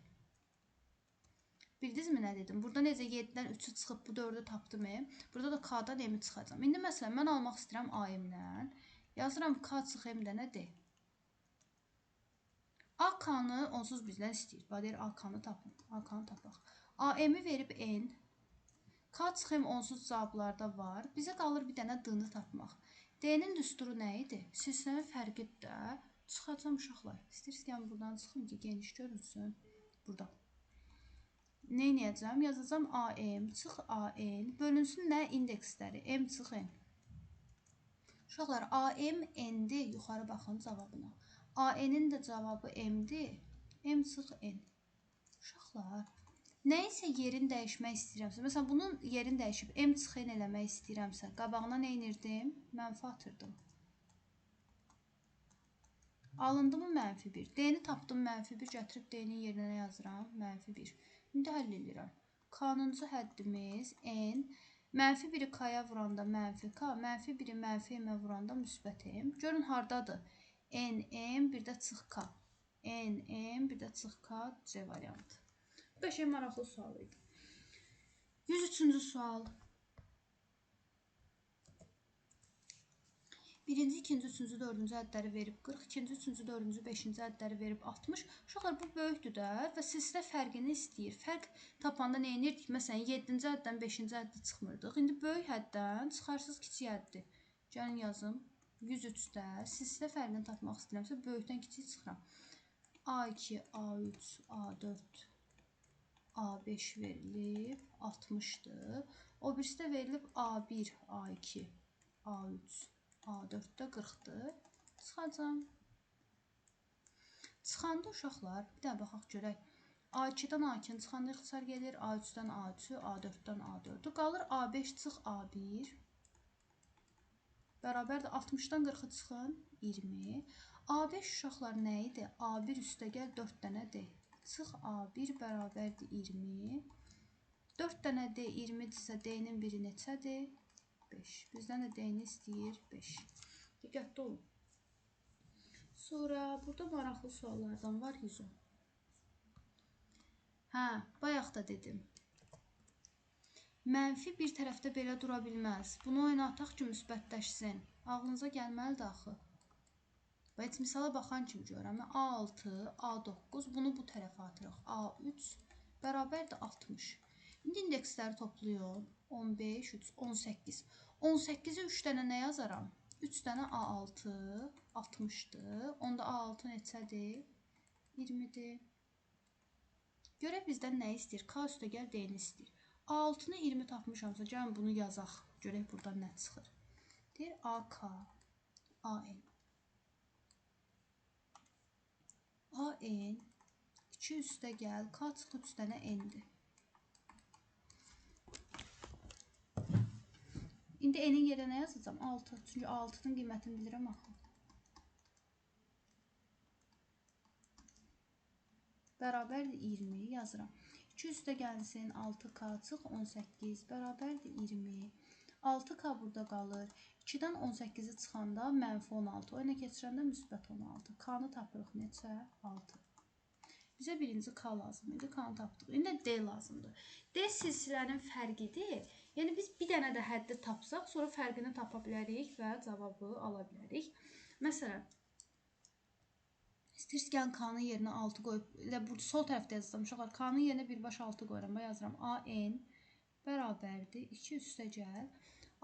Bildinizmi nə dedim? Burada necə 7-dən 3-ü çıxıb bu 4-ü tapdım. Burada da K-dan M-i çıxacam. İndi məsələn mən almaq istəyirəm AM-dən. Yazıram K çıx M-dənə D. AK-nı onsuz bizdən istəyir. Deyir AK-nı tapın. AK-nı tapaq. AM-i verib N. K çıx M onsuz cavablarda var. Bizə qalır bir dənə D-nı tapmaq. D-nin düsturu nə idi? Silsilənin fərqidir də. Çıxacam uşaqlar. İstəyirsiniz buradan çıxın ki geniş görünsün. Burada. Nə edəcəm? Yazacam AM çıx AN bölünsün nə? İndeksləri. M çıx N. Uşaqlar AM N-dir. Yuxarı baxın cavabına. AN-in də cavabı M-dir. M çıx N. Uşaqlar, nəyinsə yerini dəyişmək istəyirəmsə, məsələn, bunun yerini dəyişib M çıx N eləmək istəyirəmsə, qabağına nə edirdim? Mənfi atırdım. Alındı mı mənfi 1? D-ni tapdım mənfi 1, gətirib D-nin yerinə yazıram. Mənfi 1. İndi həll edirəm. K-nıncı həddimiz N. Mənfi 1-i K-ya vuranda mənfi K, mənfi 1-i mənfi M-ə vuranda müsbət M. Görün hardadır? N, M, bir də çıx K. N, M, bir də çıx K, C variantı. Bu da şey maraqlı sual idi. 103-cü sual. Birinci, ikinci, üçüncü, dördüncü ədləri verib 40, ikinci, üçüncü, dördüncü, beşinci ədləri verib 60. Uşaqlar, bu böyükdür də və silsilə fərqini istəyir. Fərq tapanda nə edirdik? Məsələn, 7-ci həddən 5-ci həddi çıxmırdıq. İndi böyük həddən çıxarsız kiçik həddi. Gəlin yazım. 103-də silsilə fərqini tapmaq istəyirəmsə, böyükdən kiçik çıxıram. A2, A3, A4, A5 verilib 60-dır. O birisi də verilib A1, A2, A3, A4-də 40-dır. Çıxacam. Çıxanda uşaqlar, bir daha baxaq görək. A2-dən A2-ni çıxanda ixtisar gəlir, A3-dən A3-ü, A4-dən A4-ü. Qalır A5 çıx A1. Bərabərdir 60-dan 40-ı çıxın 20. A5 uşaqlar nə idi? A1 üstəgəl 4 dənə D. Çıx A1 bərabərdir 20. 4 dənə D 20-dirsə D-nin biri neçədir? 5. Bizdən də D-ni istəyir 5. Diqqətli olun. Sonra burada maraqlı suallardan var 110. Bayaq da dedim. Mənfi bir tərəfdə belə dura bilməz. Bunu oynataq ki, müsbətləşsin. Ağlınıza gəlməlidir axı. Heç misala baxan kimi görürəm. A6, A9, bunu bu tərəfə atırıq. A3 bərabərdir 60. İndi indeksləri toplayın. 15, 3, 18. 18-i 3 dənə nə yazaram? 3 dənə A6, 60-dır. Onda A6 neçədir? 20-dir. Görək bizdən nə istəyir? K üstəgəl D-ni istəyir. A6-nı 20 tapmışamsa, gəlin bunu yazaq. Görək buradan nə çıxır. Deyir AK, AN. AN 2 üstəgəl K çıxıb 3 dənə N-dir. İndi N-in yerə nə yazacağım? 6. Çünki 6-nın qiymətini bilirəm axı. Bərabərdir 20 yazıram. 2 üstə gəlsin 6K çıx 18 bərabərdir 20. 6K burada qalır. 2-dən 18-i çıxanda mənfi 16. O yana keçirəndə müsbət 16. K-nı tapırıq neçə? 6. Bizə birinci K lazım idi. K-nı tapdıq. İndi D lazımdır. D silsilənin fərqidir. Yəni biz bir dənə də həddi tapsaq, sonra fərqini tapa bilərik və cavabı ala bilərik. Məsələn, İstəyirsiniz gəlin K-nın yerinə 6 qoyub, elə burada sol tərəfdə yazsam, uşaqlar K-nın yerinə birbaşa 6 qoyuram. Yazıram AN bərabərdir 2 üstəgəl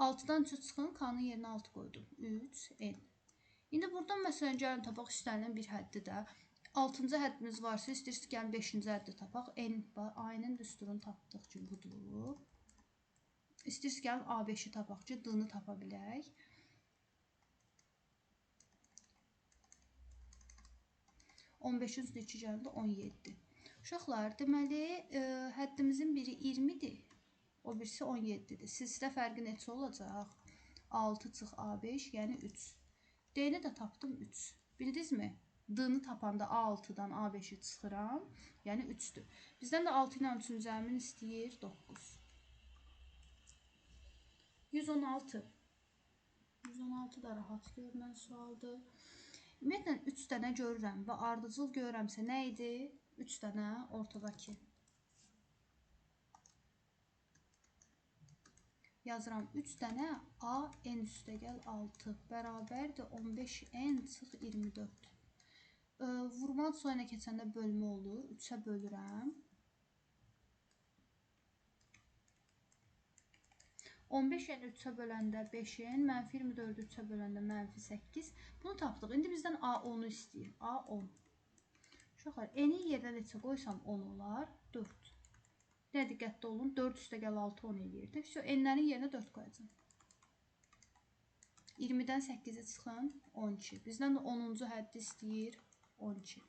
6-dan 3 çıxın, K-nın yerinə 6 qoydum. 3N. İndi buradan məsələn gəlin tapaq istənilən bir həddi də. 6-cı həddimiz varsa, istəyirsiniz gəlin 5-ci həddi tapaq. A-nın düsturunu tapdıq ki, budur. İstəyirsiniz gəlin A5-i tapaq ki, D-nı tapa bilək. 15-in üstə 2 gəldi 17. Uşaqlar, deməli, həddimizin biri 20-dir, o birisi 17-dir. Silsilə fərqi neçə olacaq? 6 çıx A5, yəni 3. D-ni də tapdım 3. Bildinizmi? D-ni tapanda A6-dan A5-i çıxıram, yəni 3-dür. Bizdən də 6 ilə 3-ün cəmini istəyir 9. 116. 116 da rahat görünən sualdır. Ümumiyyətlə 3 dənə görürəm və ardıcıl görürəmsə nə idi? 3 dənə ortadakı. Yazıram 3 dənə A n üstəgəl 6 bərabərdir 15n çıx 24. Vurma soyuna keçəndə bölmə olur. 3-ə bölürəm. 15n 3-ə böləndə 5n, mənfi 24 3-ə böləndə mənfi 8. Bunu tapdıq. İndi bizdən A10-u istəyir. A10. Uşaqlar, n-i yerdə neçə qoysam 10 olar? 4. Nə diqqətli olun? 4 üstəgəl 6 10 eləyirdi. N-lərin yerinə 4 qoyacam. 20-dən 8-i çıxın 12. Bizdən də 10-cu həddi istəyir 12.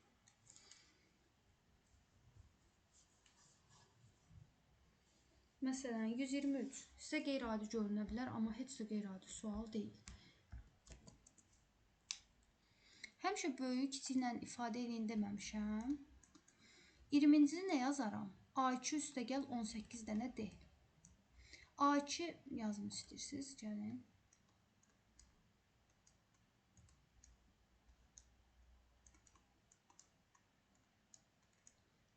Məsələn, 123. Sizə qeyri-adi görünə bilər, amma heç də qeyri-adi sual deyil. Həmişə böyük kiçiklə ifadə edin deməmişəm. 20-ci nə yazaram? A2 üstəgəl 18 dənə D. A2 yazın istəyirsiniz, gəlin.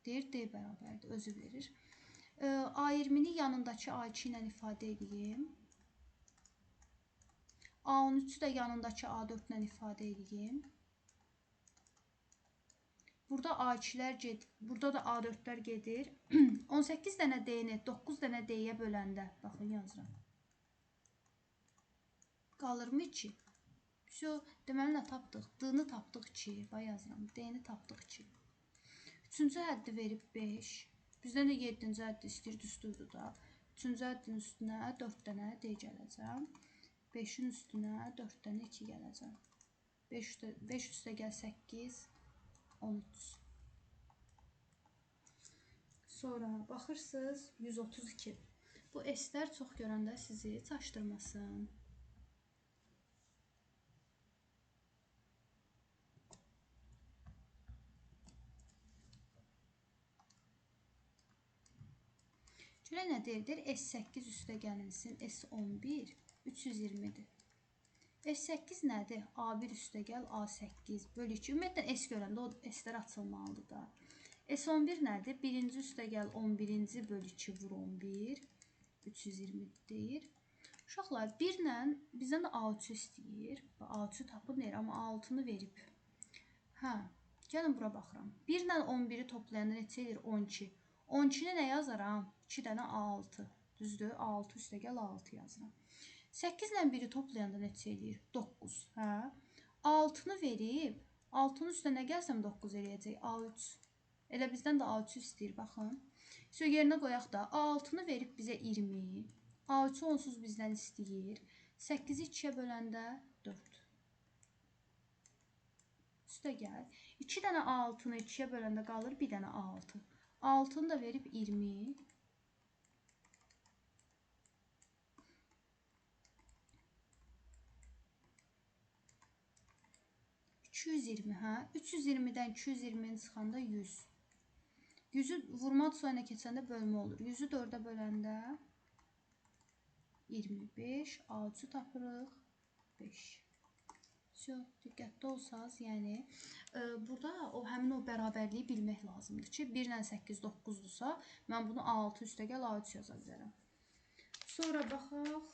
Deyir, D bərabərdir, özü verir. A20-ni yanındakı A2 ilə ifadə edeyim. A13-ü də yanındakı A4 ilə ifadə edeyim. Burada A2-lər gedir, burada da A4-lər gedir. 18 dənə D-ni 9 dənə D-yə böləndə, baxın yazıram. Qalırmı 2? Deməli nə tapdıq? D-ni tapdıq 2, yazıram. D-ni tapdıq 2. 3-cü həddi verib 5. Bizdən də 7-ci həddi istəyir, düsturdur da. 3-cü həddin üstünə 4 dənə D gələcəm. 5-in üstünə 4 dənə 2 gələcəm. 5 üstəgəl 8, 13. Sonra baxırsınız 132. Bu S-lər çox görəndə sizi çaşdırmasın. Görə nə deyir? S8 üstə gəlinsin. S11 320-dir. S8 nədir? A1 üstə gəl A8 bölü 2. Ümumiyyətlə S görəndə o S-lər açılmalıdır da. S11 nədir? 1-ci üstə gəl 11-ci bölü 2 vur 11. 320 deyir. Uşaqlar 1 ilə bizdən də A3 istəyir. A3 tapın deyir, amma A6-nı verib. Hə, gəlin bura baxıram. 1 ilə 11-i toplayanda neçə edir? 12. 12-ni nə yazaram? 2 dənə A6. Düzdür? A6 üstə gəl A6 yazıram. 8 ilə 1-i toplayanda neçə edir? 9. Hə? 6-nı verib. 6-nın üstə nə gəlsəm 9 eləyəcək? A3. Elə bizdən də A3 istəyir, baxın. Yerinə qoyaq da A6-nı verib bizə 20. A3-ü onsuz bizdən istəyir. 8-i 2-yə böləndə 4. Üstə gəl. 2 dənə A6-nı 2-yə böləndə qalır 1 dənə A6. A6-nı da verib 20. 220, hə? 320-dən 220-ni çıxanda 100. 100-ü vurma sayına keçəndə bölmə olur. 100-ü 4-ə böləndə 25, A3-ü tapırıq 5. Diqqətli olsaq, yəni burada həmin o bərabərliyi bilmək lazımdır ki, 1 ilə 8 9-dursa, mən bunu A6 üstə gəl A3 yaza bilərəm. Sonra baxaq,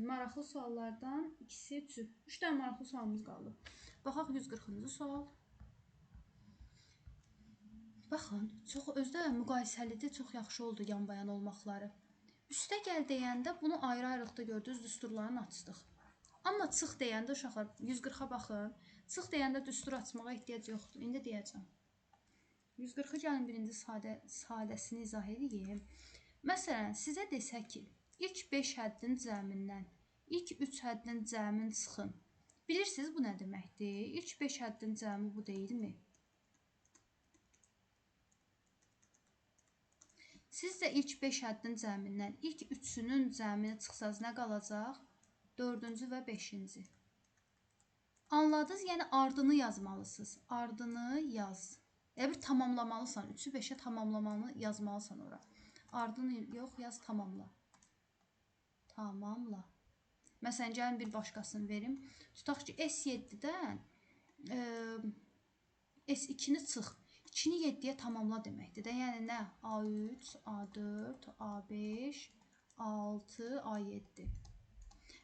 maraqlı suallardan ikisi 3 dənə maraqlı sualımız qaldı. Baxaq 140-cı sual. Baxın, çox özdə müqayisəlidir, çox yaxşı oldu yan-bayan olmaqları. Üstə gəl deyəndə bunu ayrı-ayrılıqda gördünüz, düsturlarını açdıq. Amma çıx deyəndə uşaqlar 140-a baxın. Çıx deyəndə düstur açmağa ehtiyac yoxdur. İndi deyəcəm. 140-ı gəlin birinci sadəsini izah edeyim. Məsələn, sizə desə ki, ilk 5 həddin cəmindən ilk 3 həddin cəmini çıxın. Bilirsiniz bu nə deməkdir? İlk 5 həddin cəmi bu deyilmi? Siz də ilk 5 həddin cəmindən ilk 3-ünün cəmini çıxsaz nə qalacaq? 4-cü və 5-ci. Anladınız? Yəni ardını yazmalısınız. Ardını yaz. Elə bir tamamlamalısan. 3-ü 5-ə tamamlamanı yazmalısan ora. Ardını yox, yaz tamamla. Tamamla. Məsələn, gəlin bir başqasını verim. Tutaq ki, S7-dən S2-ni çıx. 2-ni 7-yə tamamla deməkdir də. Yəni nə? A3, A4, A5, A6, A7.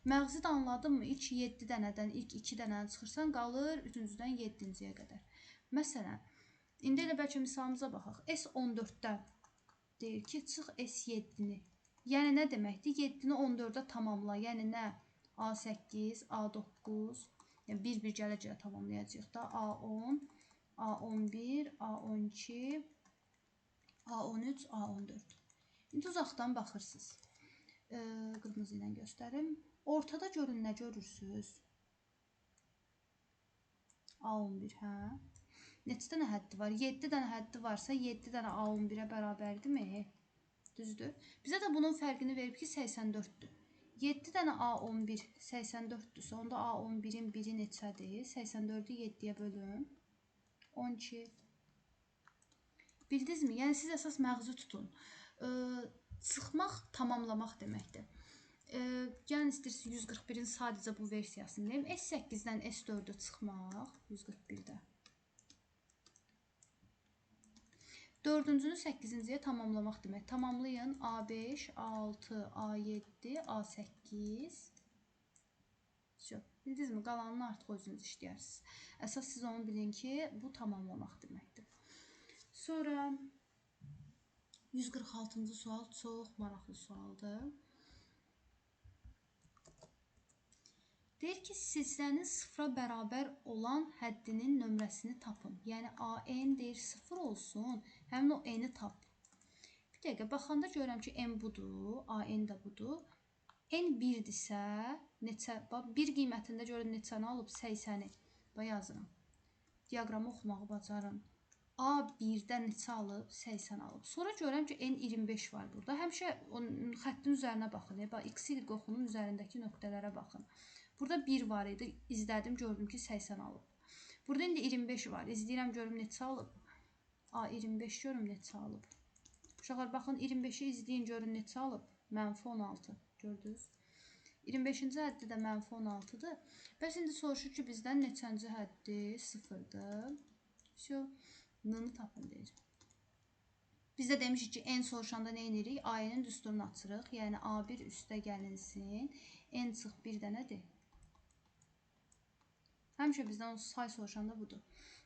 Məğzi də anladın mı? İlk 7 dənədən ilk 2 dənəni çıxırsan, qalır 3-cüdən 7-ciyə qədər. Məsələn, indi elə bəlkə misalımıza baxaq. S14-dən deyir ki, çıx S7-ni. Yəni nə deməkdir? 7-ni 14-ə tamamla. Yəni nə? A8, A9, yəni bir-bir gələ-gələ tamamlayacaq da. A10, A11, A12, A13, A14. İndi uzaqdan baxırsınız. Qırmızı ilə göstərim. Ortada görün nə görürsünüz? A11, hə? Neçə dənə həddi var? 7 dənə həddi varsa 7 dənə A11-ə bərabərdirmi? Düzdür. Bizə də bunun fərqini verib ki, 84-dür. 7 dənə A11 84-dürsə, onda A11-in biri neçədir? 84-ü 7-yə bölün. 12. Bildinizmi? Yəni siz əsas məğzi tutun. Çıxmaq, tamamlamaq deməkdir. Gəlin istəyirsiniz 141-in sadəcə bu versiyasını deyim. S8-dən S4-ü çıxmaq 141-də. 4-cünü 8-ciyə tamamlamaq demək. Tamamlayın. A5, A6, A7, A8. Bildinizmi? Qalanını artıq özünüz işləyərsiniz. Əsas siz onu bilin ki, bu tamamlamaq deməkdir. Sonra 146-cı sual çox maraqlı sualdır. Deyir ki, silsilənin sıfıra bərabər olan həddinin nömrəsini tapın. Yəni, AN deyir 0 olsun, həmin o N-i tap. Bir dəqiqə, baxanda görürəm ki, N budur, AN da budur. N 1-dirsə, neçə? Bir qiymətində görün neçəni alıb? 80-i. Yazıram. Diaqramı oxumağı bacarın. A 1-dən neçə alıb? 80 alıb. Sonra görürəm ki, N 25 var burada. Həmişə xəttin üzərinə baxın. X, Y oxunun üzərindəki nöqtələrə baxın. Burada 1 var idi. İzlədim, gördüm ki, 80 alıb. Burada indi 25 var. İzləyirəm, görüm neçə alıb? A 25 görüm neçə alıb. Uşaqlar, baxın, 25-i izləyin, görün neçə alıb? -16. Gördünüz? 25-ci həddi də -16-dır. Bəs indi soruşur ki, bizdən neçənci həddi 0-dır? Vəsə, n-nı tapın deyir. Biz də demişik ki, n soruşanda nə edirik? A-nin düsturunu açırıq. Yəni, A1 üstə gəlinsin. N çıx bir dənədir. Həmişə bizdən o say soruşanda budur.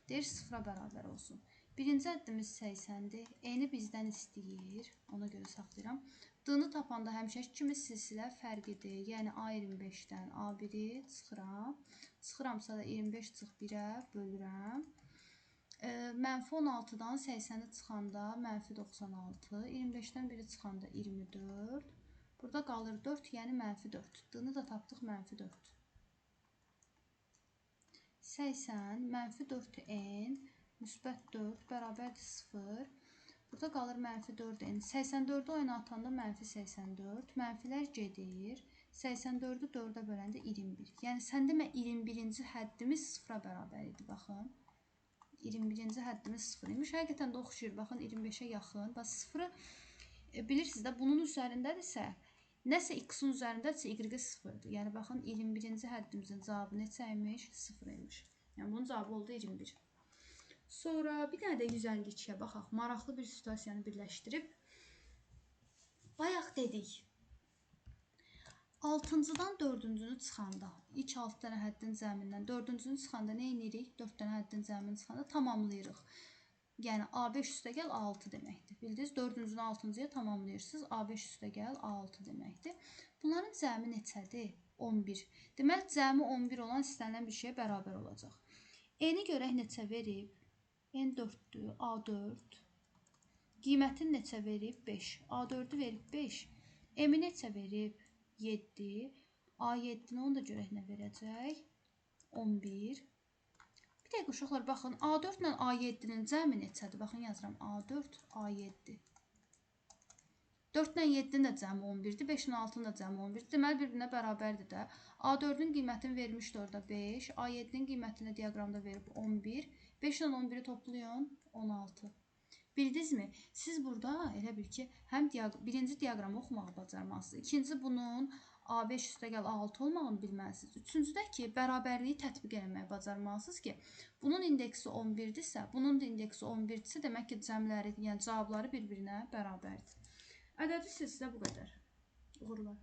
Deyir, 0-a bərabər olsun. Birinci həddimiz 80-dir. N-i bizdən istəyir. Ona görə saxlayıram. D-nı tapanda həmişəki kimi silsilə fərqidir. Yəni, A25-dən A1-i çıxıram. Çıxıramsa da 25 çıx 1-ə bölürəm. -16-dan 80-i çıxanda -96. 25-dən 1-i çıxanda 24. Burada qalır 4, yəni -4. D-nı da tapdıq -4. 80 -4n müsbət 4 bərabərdir 0. Burada qalır -4n. 84-ü oyuna atanda -84. Mənfilər gedir. 84-ü 4-ə böləndə 21. Yəni, sən demə 21-ci həddimiz 0-a bərabər idi. Baxın. 21-ci həddimiz 0 imiş. Həqiqətən də oxşayır. Baxın, 25-ə yaxın. Bax, 0-ı bilirsiniz də, bunun üzərindədirsə, nəsə x-in üzərindədirsə, y-ə 0-dır. Yəni, baxın, 21-ci həddimizin cavabı neçə imiş? 0 imiş. Yəni, bunun cavabı oldu 21. Sonra bir dənə də 152-yə baxaq. Maraqlı bir situasiyanı birləşdirib. Bayaq dedik. 6-cıdan 4-cünü çıxanda, ilk 6 dənə həddin cəmindən 4-cünü çıxanda nə edirik? 4 dənə həddin cəmini çıxanda tamamlayırıq. Yəni, A5 üstə gəl 6 deməkdir. Bildiniz, 4-cünü 6-cıya tamamlayırsınız. A5 üstə gəl 6 deməkdir. Bunların cəmi neçədir? 11. Deməli, cəmi 11 olan istənilən bir şeyə bərabər olacaq. N-i görək neçə verib? N 4-dür, A4. Qiymətin neçə verib? 5. A4-ü verib 5. M-i neçə verib? 7. A7-ni onu da görək nə verəcək? 11. Bir dəqiqə uşaqlar, baxın, A4 ilə A7-nin cəmi neçədir? Baxın, yazıram. A4, A7. 4 ilə 7-nin də cəmi 11-dir. 5 ilə 6-nın da cəmi 11-dir. Deməli, bir-birinə bərabərdir də. A4-ün qiymətini vermişdi orada 5. A7-nin qiymətini diaqramda verib 11. 5 ilə 11-i toplayın, 16. Bildinizmi? Siz burada elə bil ki, həm birinci diaqramı oxumağı bacarmalısınız. İkinci, bunun A5 üstə gəl 6 olmağını bilməlisiniz. Üçüncüdə ki, bərabərliyi tətbiq etməyi bacarmalısınız ki, bunun indeksi 11-dirsə, bunun da indeksi 11-dirsə, demək ki, cəmləri, yəni cavabları bir-birinə bərabərdir. Ədədi silsilə bu qədər. Uğurlar.